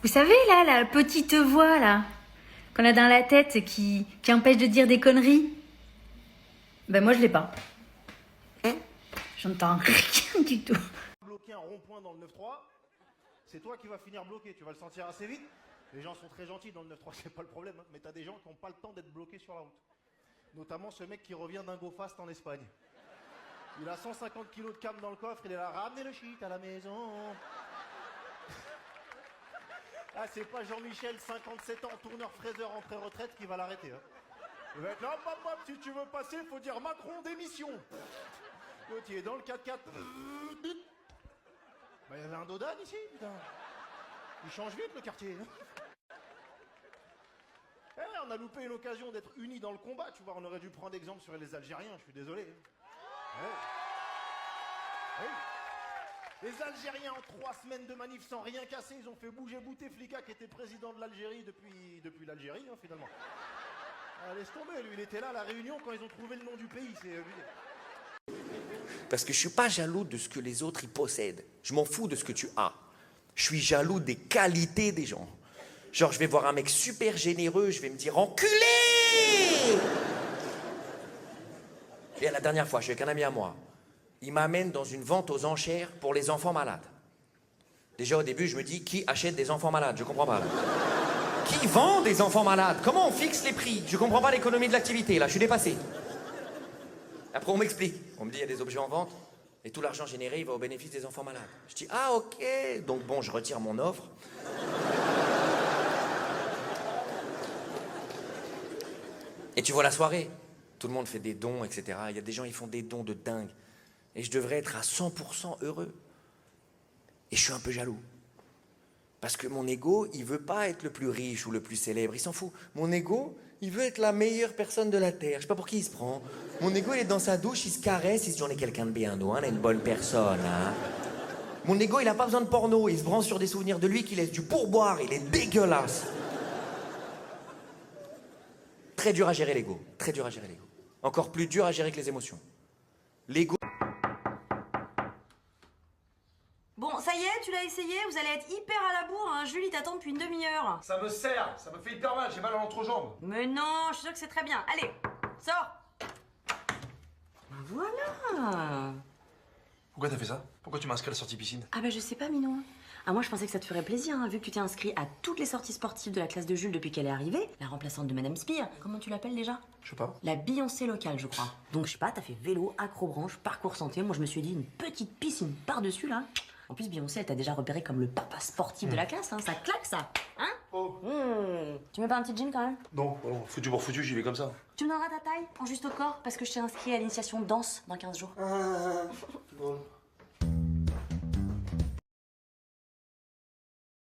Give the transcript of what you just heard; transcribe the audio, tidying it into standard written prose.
Vous savez, là, la petite voix, là, qu'on a dans la tête qui empêche de dire des conneries. Ben moi, je l'ai pas. J'entends rien du tout. Bloquer un rond-point dans le 9-3, c'est toi qui vas finir bloqué, tu vas le sentir assez vite. Les gens sont très gentils dans le 9-3, c'est pas le problème, hein. Mais t'as des gens qui n'ont pas le temps d'être bloqués sur la route. Notamment ce mec qui revient d'un Go Fast en Espagne. Il a 150 kilos de cam dans le coffre, il est là, ramenez le shit à la maison. Ah, c'est pas Jean-Michel, 57 ans, tourneur-fraiseur en pré-retraite qui va l'arrêter. Hein. Il va être là, hop, hop, si tu veux passer, faut dire Macron démission. L'autre, il est dans le 4x4. Bah, il y avait un Dodan ici, putain. Il change vite le quartier. Eh, on a loupé une occasion d'être unis dans le combat, tu vois. On aurait dû prendre exemple sur les Algériens, je suis désolé. Ouais. Oui. Les Algériens, en 3 semaines de manif sans rien casser, ils ont fait bouger Bouteflika qui était président de l'Algérie depuis l'Algérie, hein, finalement. Ah, laisse tomber, lui, il était là à la Réunion quand ils ont trouvé le nom du pays, c'est... Parce que je suis pas jaloux de ce que les autres y possèdent. Je m'en fous de ce que tu as. Je suis jaloux des qualités des gens. Genre, je vais voir un mec super généreux, je vais me dire enculé. Et la dernière fois, je suis avec un ami à moi. Il m'amène dans une vente aux enchères pour les enfants malades. Déjà au début, je me dis qui achète des enfants malades? Je comprends pas. Là. Qui vend des enfants malades? Comment on fixe les prix? Je comprends pas l'économie de l'activité. Là, je suis dépassé. Après, on m'explique. On me dit, il y a des objets en vente, et tout l'argent généré, il va au bénéfice des enfants malades. Je dis, ah, ok. Donc bon, je retire mon offre. Et tu vois la soirée. Tout le monde fait des dons, etc. Il y a des gens, ils font des dons de dingue. Et je devrais être à 100% heureux. Et je suis un peu jaloux. Parce que mon ego, il veut pas être le plus riche ou le plus célèbre. Il s'en fout. Mon ego, il veut être la meilleure personne de la Terre. Je sais pas pour qui il se prend. Mon ego, il est dans sa douche, il se caresse, il se dit, on est quelqu'un de bien, nous, hein, on est une bonne personne. Hein. Mon ego, il a pas besoin de porno. Il se branche sur des souvenirs de lui qui laissent du pourboire. Il est dégueulasse. Très dur à gérer l'ego. Très dur à gérer l'ego. Encore plus dur à gérer que les émotions. L'ego... Bon, ça y est, tu l'as essayé, vous allez être hyper à la bourre, hein. Julie t'attend depuis une demi-heure. Ça me serre, ça me fait hyper mal, j'ai mal à l'entrejambe. Mais non, je suis sûre que c'est très bien. Allez, sors. Voilà. Pourquoi t'as fait ça? Pourquoi tu m'as inscrit à la sortie piscine? Ah bah je sais pas, Minou. Ah moi je pensais que ça te ferait plaisir, hein, vu que tu t'es inscrit à toutes les sorties sportives de la classe de Jules depuis qu'elle est arrivée. La remplaçante de Madame Spire. Comment tu l'appelles déjà? Je sais pas. La Beyoncé locale, je crois. Donc je sais pas, t'as fait vélo, acrobranche, parcours santé. Moi je me suis dit une petite piscine par-dessus là. En plus, Beyoncé, elle t'a déjà repéré comme le papa sportif de la classe, hein. Ça claque, ça. Hein? Oh. Tu mets pas un petit jean, quand même? Non, foutu pour foutu, j'y vais comme ça. Tu me donneras ta taille, en juste au corps, parce que je t'ai inscrit à l'initiation danse dans 15 jours. Bon.